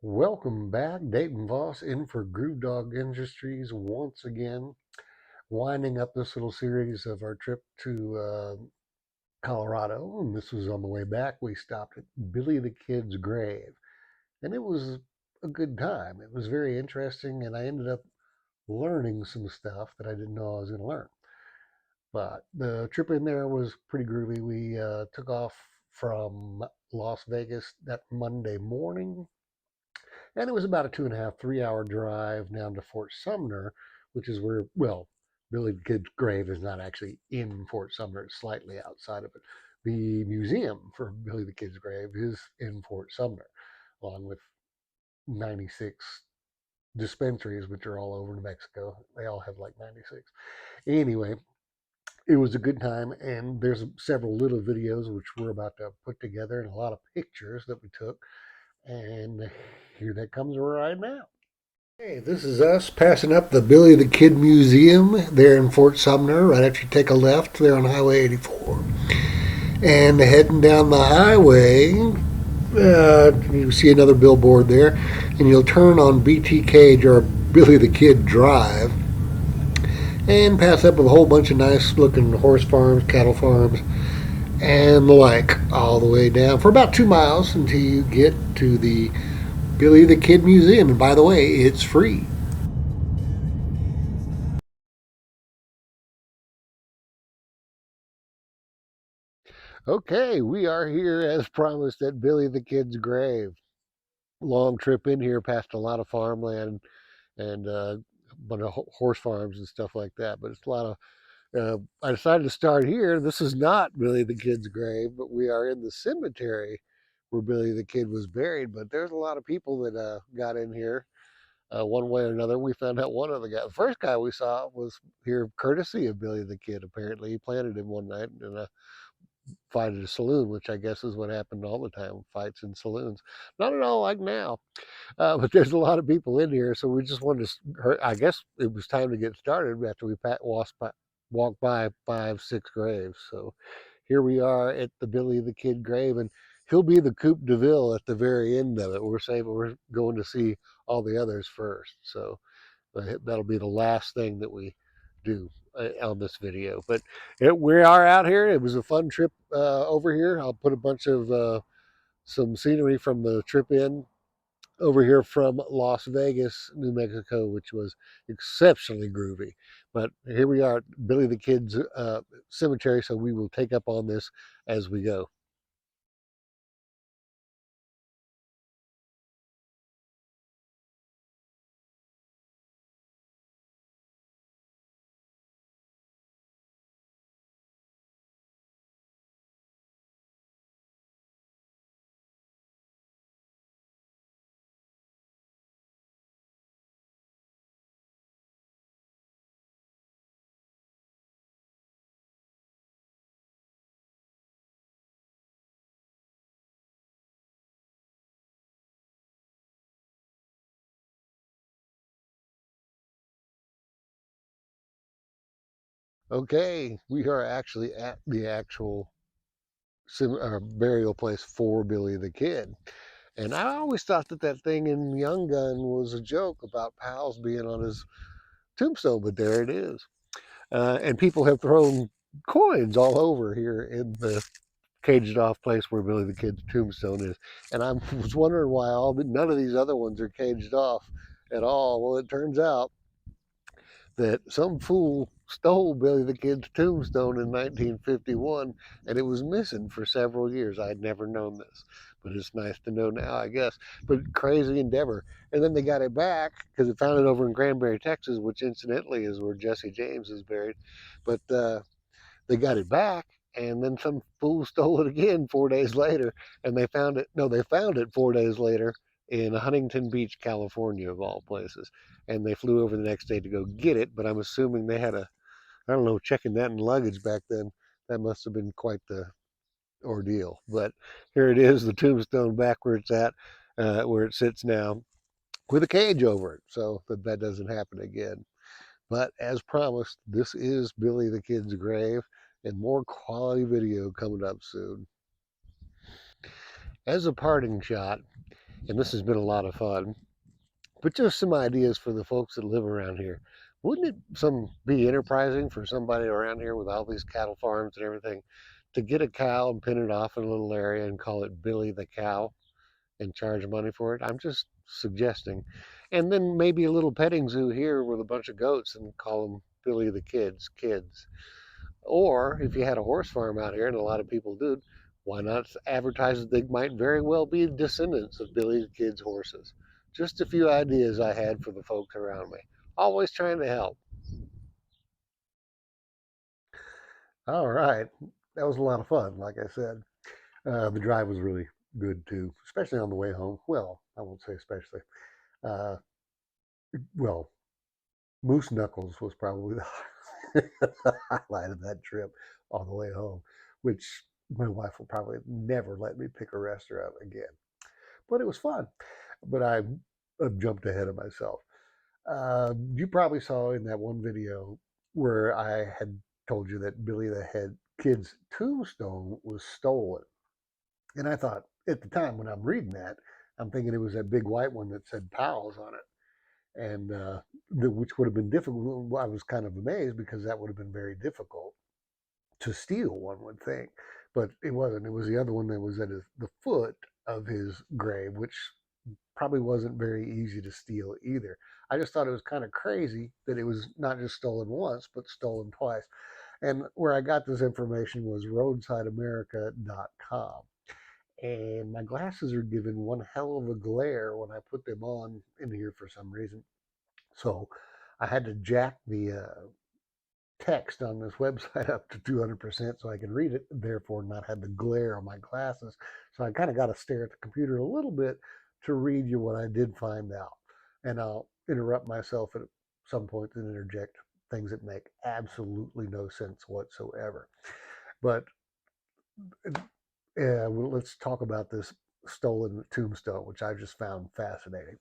Welcome back, Dayton Voss in for Groove Dog Industries once again, winding up this little series of our trip to Colorado. And this was on the way back. We stopped at Billy the Kid's grave, and it was a good time. It was very interesting, and I ended up learning some stuff that I didn't know I was going to learn. But the trip in there was pretty groovy. We took off from Las Vegas that Monday morning, and it was about a 2.5, 3 hour drive down to Fort Sumner, which is where, well, Billy the Kid's grave is not actually in Fort Sumner, it's slightly outside of it. The museum for Billy the Kid's grave is in Fort Sumner, along with 96 dispensaries, which are all over New Mexico. They all have like 96. Anyway, it was a good time, and there's several little videos which we're about to put together and a lot of pictures that we took. And here that comes right now. Hey, this is us passing up the Billy the Kid Museum there in Fort Sumner, right after you take a left there on Highway 84. And heading down the highway, you see another billboard there, and you'll turn on BT Cage or Billy the Kid Drive and pass up with a whole bunch of nice looking horse farms, cattle farms, and the like, all the way down for about 2 miles until you get to the Billy the Kid Museum. And by the way, it's free. Okay, we are here as promised at Billy the Kid's grave. Long trip in here past a lot of farmland and a bunch of horse farms and stuff like that. But it's a lot of. I decided to start here. This is not Billy the Kid's grave, but we are in the cemetery where Billy the Kid was buried. But there's a lot of people that got in here one way or another. We found out one of the first guy we saw was here courtesy of Billy the Kid. Apparently, he planted him one night in a fight at a saloon, which I guess is what happened all the time, fights in saloons. Not at all like now, but there's a lot of people in here, so we just wanted to. I guess it was time to get started after we walked by 5, 6 graves. So here we are at the Billy the Kid grave, and he'll be the Coupe de Ville at the very end of it. We're going to see all the others first, so that'll be the last thing that we do on this video. But we are out here. It was a fun trip over here. I'll put a bunch of some scenery from the trip in over here from Las Vegas, New Mexico, which was exceptionally groovy. But here we are at Billy the Kid's cemetery, so we will take up on this as we go. Okay, we are actually at the actual burial place for Billy the Kid. And I always thought that that thing in Young Gun was a joke about Pals being on his tombstone, but there it is. And people have thrown coins all over here in the caged off place where Billy the Kid's tombstone is. And I was wondering why none of these other ones are caged off at all. Well, it turns out that some fool stole Billy the Kid's tombstone in 1951, and it was missing for several years. I had never known this, but it's nice to know now, I guess. But crazy endeavor. And then they got it back because they found it over in Granbury, Texas, which incidentally is where Jesse James is buried. But they got it back, and then some fool stole it again 4 days later, and they found it. No, they found it 4 days later in Huntington Beach, California, of all places. And they flew over the next day to go get it. But I'm assuming they had I don't know, checking that in luggage back then. That must have been quite the ordeal. But here it is, the tombstone back where it's at, where it sits now, with a cage over it, so that doesn't happen again. But as promised, this is Billy the Kid's grave, and more quality video coming up soon. As a parting shot, and this has been a lot of fun. But just some ideas for the folks that live around here. Wouldn't it some be enterprising for somebody around here with all these cattle farms and everything to get a cow and pin it off in a little area and call it Billy the Cow and charge money for it? I'm just suggesting. And then maybe a little petting zoo here with a bunch of goats and call them Billy the Kids. Or if you had a horse farm out here, and a lot of people do, why not advertise that they might very well be descendants of Billy the Kid's horses? Just a few ideas I had for the folks around me. Always trying to help. All right. That was a lot of fun, like I said. The drive was really good too, especially on the way home. Well, I won't say especially. Uh, well, Moose Knuckles was probably the highlight of that trip on the way home, which my wife will probably never let me pick a restaurant again. But it was fun. But I jumped ahead of myself. You probably saw in that one video where I had told you that Billy the Head Kid's tombstone was stolen. And I thought at the time when I'm reading that, I'm thinking it was that big white one that said Pals on it. And which would have been difficult. I was kind of amazed because that would have been very difficult to steal, one would think. But it wasn't. It was the other one that was at the foot of his grave, which probably wasn't very easy to steal either. I just thought it was kind of crazy that it was not just stolen once, but stolen twice. And where I got this information was roadsideamerica.com. And my glasses are giving one hell of a glare when I put them on in here for some reason. So I had to jack the text on this website up to 200% so I can read it, therefore not have the glare on my glasses. So I kind of got to stare at the computer a little bit to read you what I did find out. And I'll interrupt myself at some point and interject things that make absolutely no sense whatsoever. But well, let's talk about this stolen tombstone, which I just found fascinating.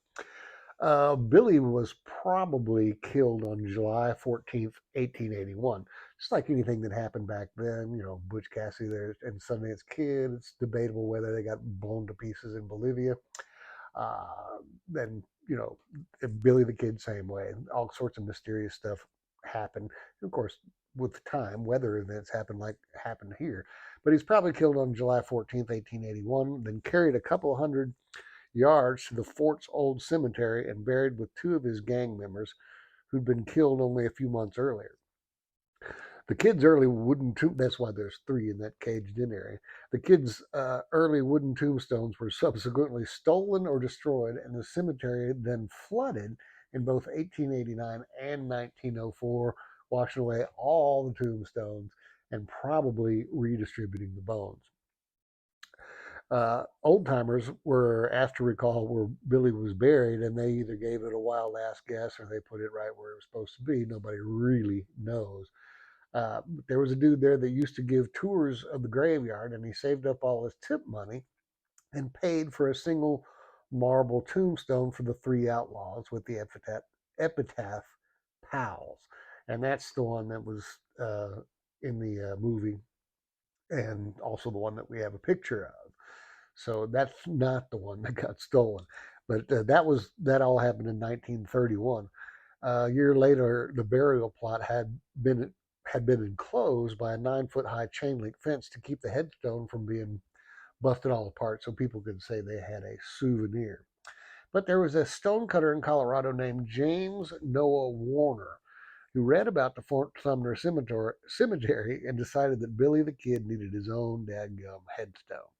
Billy was probably killed on July 14th, 1881. Just like anything that happened back then, Butch Cassidy there and Sundance Kid, it's debatable whether they got blown to pieces in Bolivia. Then, Billy the Kid, same way. All sorts of mysterious stuff happened. And of course, with time, weather events happen like happened here. But he's probably killed on July 14th, 1881, then carried a couple hundred yards to the fort's old cemetery and buried with two of his gang members who'd been killed only a few months earlier. The kid's early wooden tomb, that's why there's three in that caged in area. The kid's early wooden tombstones were subsequently stolen or destroyed, and the cemetery then flooded in both 1889 and 1904, washing away all the tombstones and probably redistributing the bones. Old timers were asked to recall where Billy was buried, and they either gave it a wild ass guess or they put it right where it was supposed to be. Nobody really knows. There was a dude there that used to give tours of the graveyard, and he saved up all his tip money and paid for a single marble tombstone for the three outlaws with the epitaph Pals. And that's the one that was in the movie, and also the one that we have a picture of. So that's not the one that got stolen. But that all happened in 1931. A year later, the burial plot had been enclosed by a 9 foot high chain link fence to keep the headstone from being busted all apart, so people could say they had a souvenir. But there was a stonecutter in Colorado named James Noah Warner who read about the Fort Sumner cemetery and decided that Billy the Kid needed his own dadgum headstone.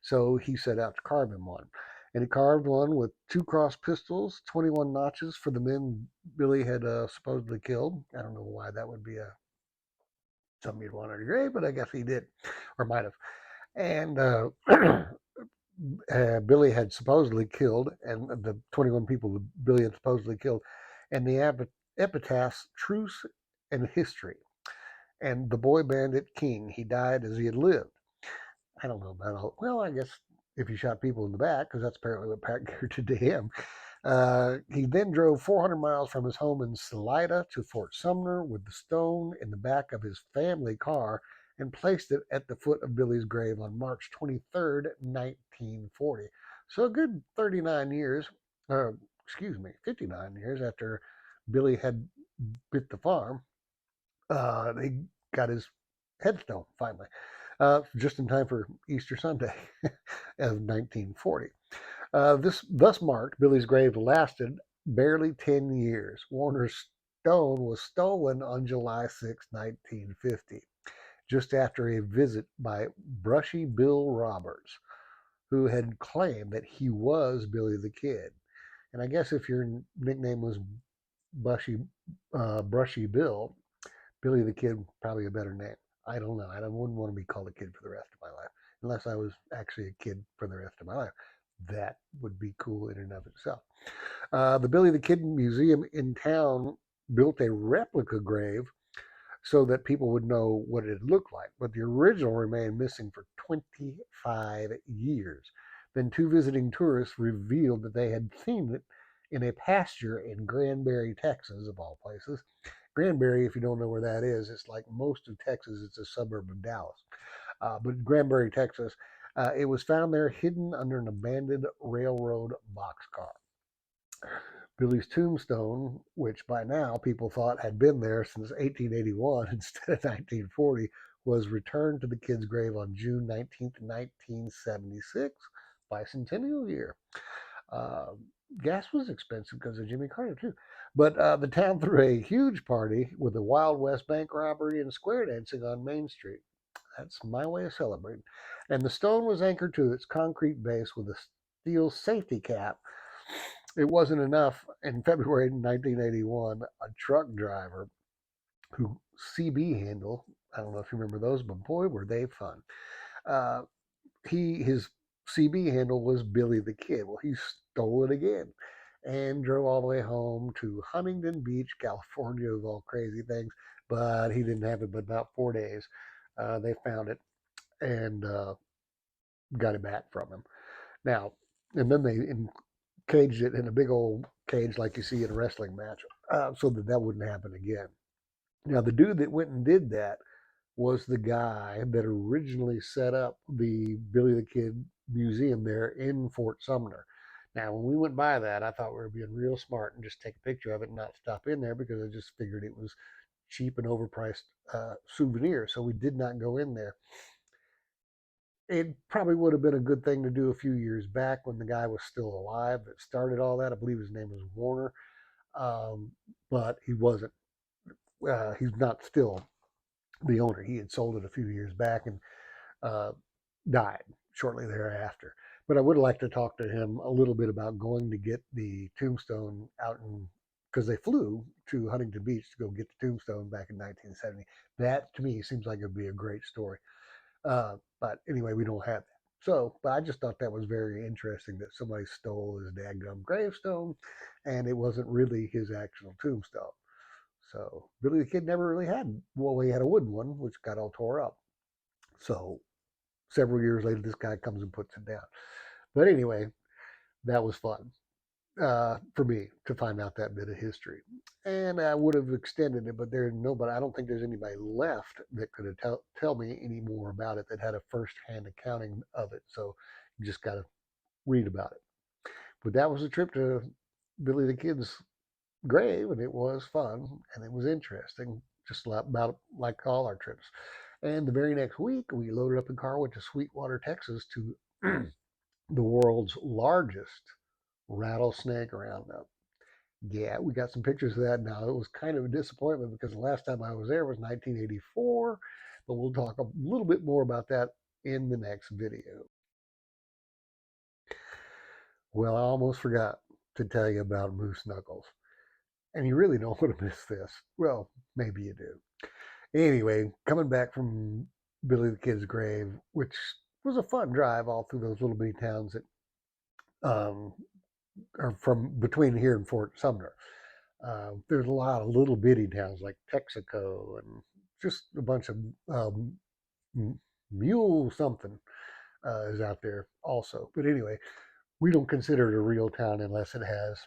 So he set out to carve him one. And he carved one with two cross pistols, 21 notches for the men Billy had supposedly killed. I don't know why that would be something you'd want on your grave, but I guess he did, or might have. And Billy had supposedly killed, and the 21 people that Billy had supposedly killed, and the epitaphs Truce and History. And the boy bandit king, he died as he had lived. I don't know about all. Well, I guess if you shot people in the back, because that's apparently what Pat Garrett did to him. He then drove 400 miles from his home in Salida to Fort Sumner with the stone in the back of his family car and placed it at the foot of Billy's grave on March 23rd, 1940. So a good 39 years, or excuse me, 59 years after Billy had bit the farm, he got his headstone finally, just in time for Easter Sunday of 1940. This thus marked Billy's grave lasted barely 10 years. Warner's stone was stolen on July 6, 1950, just after a visit by Brushy Bill Roberts, who had claimed that he was Billy the Kid. And I guess if your nickname was Brushy Bill, Billy the Kid, probably a better name. I don't know. Wouldn't want to be called a kid for the rest of my life, unless I was actually a kid for the rest of my life. That would be cool in and of itself. The Billy the Kid Museum in town built a replica grave so that people would know what it looked like, but the original remained missing for 25 years. Then two visiting tourists revealed that they had seen it in a pasture in Granbury, Texas, of all places. Granbury, if you don't know where that is, it's like most of Texas, it's a suburb of Dallas. But Granbury, Texas, it was found there hidden under an abandoned railroad boxcar. Billy's tombstone, which by now people thought had been there since 1881 instead of 1940, was returned to the kid's grave on June 19th, 1976, bicentennial year. Uh, Gas was expensive because of Jimmy Carter, too. But the town threw a huge party with a Wild West bank robbery and square dancing on Main Street. That's my way of celebrating. And the stone was anchored to its concrete base with a steel safety cap. It wasn't enough. In February 1981, a truck driver who CB handle, I don't know if you remember those, but boy, were they fun. Uh, his CB handle was Billy the Kid. Well, he stole it again and drove all the way home to Huntington Beach, California, of all crazy things. But he didn't have it but about 4 days. They found it and got it back from him. Now, and then they caged it in a big old cage like you see in a wrestling match, so that that wouldn't happen again. Now, the dude that went and did that was the guy that originally set up the Billy the Kid Museum there in Fort Sumner. Now, when we went by that, I thought we were being real smart and just take a picture of it and not stop in there because I just figured it was cheap and overpriced souvenir. So we did not go in there. It probably would have been a good thing to do a few years back when the guy was still alive that started all that. I believe his name was Warner, um, but he wasn't. He's not still the owner. He had sold it a few years back and uh, died shortly thereafter. But I would like to talk to him a little bit about going to get the tombstone out in, because they flew to Huntington Beach to go get the tombstone back in 1970. That to me seems like it would be a great story. But anyway, we don't have that. So, but I just thought that was very interesting that somebody stole his dadgum gravestone and it wasn't really his actual tombstone. So Billy the Kid never really had, well, he had a wooden one, which got all tore up. So several years later, this guy comes and puts it down. But anyway, that was fun for me to find out that bit of history. And I would have extended it, but there's nobody, I don't think there's anybody left that could have tell me any more about it that had a first-hand accounting of it. So you just got to read about it. But that was a trip to Billy the Kid's grave, and it was fun and it was interesting, just about like all our trips. And the very next week, we loaded up the car, went to Sweetwater, Texas, to the world's largest rattlesnake roundup. Yeah, we got some pictures of that now. It was kind of a disappointment because the last time I was there was 1984, but we'll talk a little bit more about that in the next video. Well, I almost forgot to tell you about Moose Knuckles, and you really don't want to miss this. Well, maybe you do. Anyway, coming back from Billy the Kid's grave, which was a fun drive all through those little bitty towns that um, are from between here and Fort Sumner. There's a lot of little bitty towns like Texaco and just a bunch of um, mule something is out there also. But anyway, we don't consider it a real town unless it has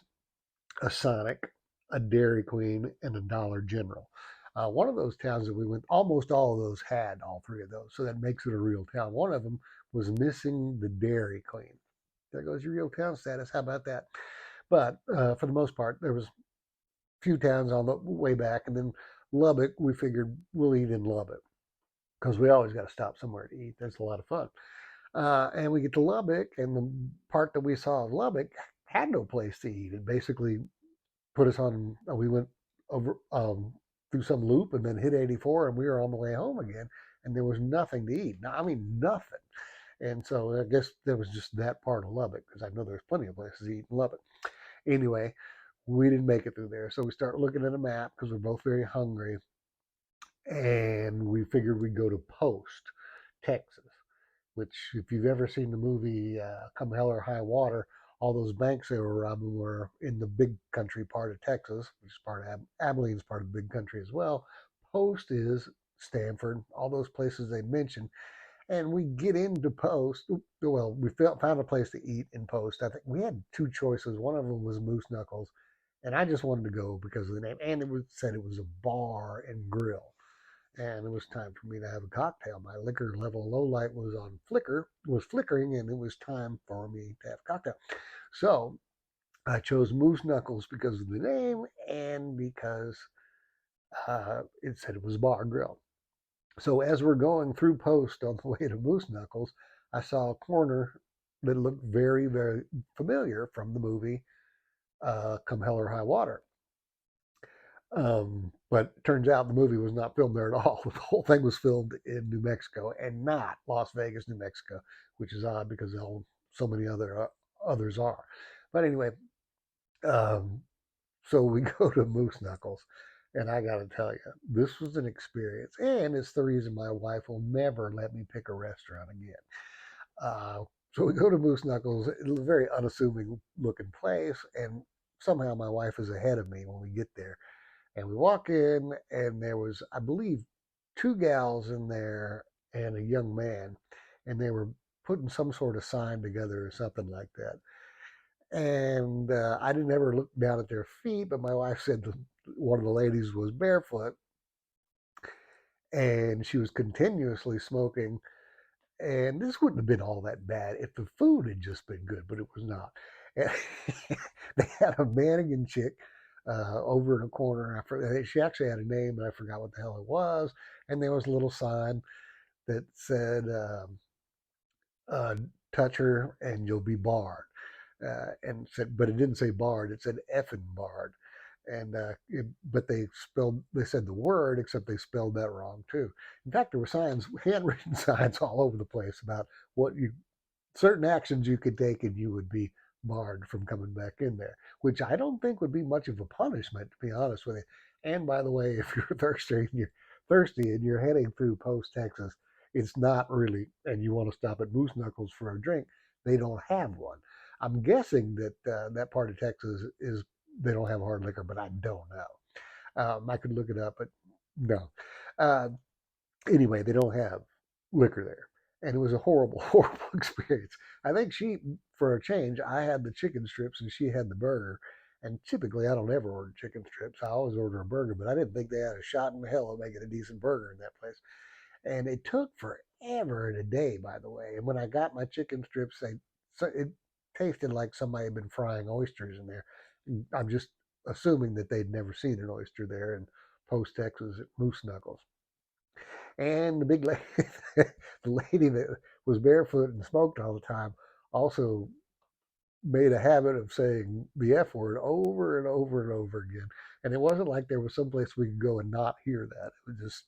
a Sonic, a Dairy Queen, and a Dollar General. One of those towns that we went, almost all of those had all three of those, so that makes it a real town. One of them was missing the Dairy Queen. There goes your real town status. How about that? But for the most part, there was a few towns on the way back, and then Lubbock. We figured we'll eat in Lubbock because we always got to stop somewhere to eat. That's a lot of fun. And we get to Lubbock, and the part that we saw of Lubbock had no place to eat. It basically put us on. We went over through some loop and then hit 84, and we were on the way home again. And there was nothing to eat. I mean, nothing. And so I guess there was just that part of Lubbock because I know there's plenty of places to eat in Lubbock. Anyway, we didn't make it through there. So we start looking at a map because we're both very hungry. And we figured we'd go to Post, Texas, which, if you've ever seen the movie Come Hell or High Water, all those banks they were robbing were in the big country part of Texas, which is part of Abilene's part of the big country as well. Post is Stanford, all those places they mentioned. And we get into Post. Well, we found a place to eat in Post. I think we had two choices. One of them was Moose Knuckles, and I just wanted to go because of the name. And said it was a bar and grill, and it was time for me to have a cocktail. My liquor level low light was flickering, and it was time for me to have a cocktail. So I chose Moose Knuckles because of the name and because it said it was a bar and grill. So as we're going through Post on the way to Moose Knuckles, I saw a corner that looked very, very familiar from the movie Come Hell or High Water. But it turns out the movie was not filmed there at all. The whole thing was filmed in New Mexico and not Las Vegas, New Mexico, which is odd because so many others are. But anyway, so we go to Moose Knuckles, and I got to tell you, this was an experience, and it's the reason my wife will never let me pick a restaurant again. So we go to Moose Knuckles, a very unassuming looking place, and somehow my wife is ahead of me when we get there. And we walk in, and there was, I believe, two gals in there and a young man, and they were putting some sort of sign together or something like that. And I didn't ever look down at their feet, but my wife said one of the ladies was barefoot, and she was continuously smoking. And this wouldn't have been all that bad if the food had just been good, but it was not. And they had a mannequin chick over in a corner. She actually had a name, but I forgot what the hell it was. And there was a little sign that said, "Touch her and you'll be barred." But it didn't say barred; it said effing barred. And but they said the word, except they spelled that wrong too. In fact, there were handwritten signs all over the place about certain actions you could take, and you would be barred from coming back in there, which I don't think would be much of a punishment, to be honest with you. And by the way, if you're thirsty and you're heading through Post, Texas, it's not really, and you want to stop at Moose Knuckles for a drink, they don't have one. I'm guessing that that part of Texas is they don't have hard liquor, but I don't know. I could look it up, but no. Uh, anyway, they don't have liquor there, and it was a horrible, horrible experience. I think for a change, I had the chicken strips and she had the burger. And typically, I don't ever order chicken strips. I always order a burger, but I didn't think they had a shot in hell of making a decent burger in that place. And it took forever and a day, by the way. And when I got my chicken strips, it tasted like somebody had been frying oysters in there. I'm just assuming that they'd never seen an oyster there in Post, Texas at Moose Knuckles. And the big lady, the lady that was barefoot and smoked all the time, also made a habit of saying the F word over and over and over again. And it wasn't like there was someplace we could go and not hear that. It was just,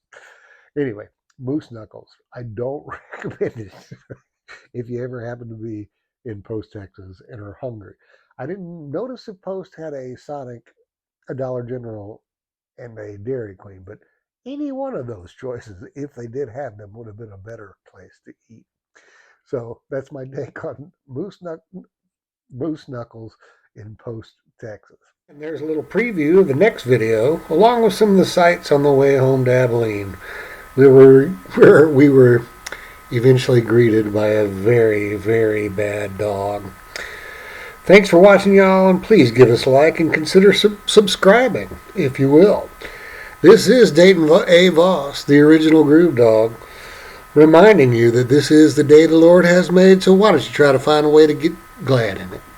anyway, Moose Knuckles. I don't recommend it if you ever happen to be in Post, Texas and are hungry. I didn't notice if Post had a Sonic, a Dollar General, and a Dairy Queen, but any one of those choices, if they did have them, would have been a better place to eat. So that's my take on Moose Knuckles in Post, Texas. And there's a little preview of the next video, along with some of the sights on the way home to Abilene. We were eventually greeted by a very, very bad dog. Thanks for watching, y'all, and please give us a like and consider subscribing, if you will. This is Dayton A. Voss, the original Groove Dog, reminding you that this is the day the Lord has made, so why don't you try to find a way to glad in it.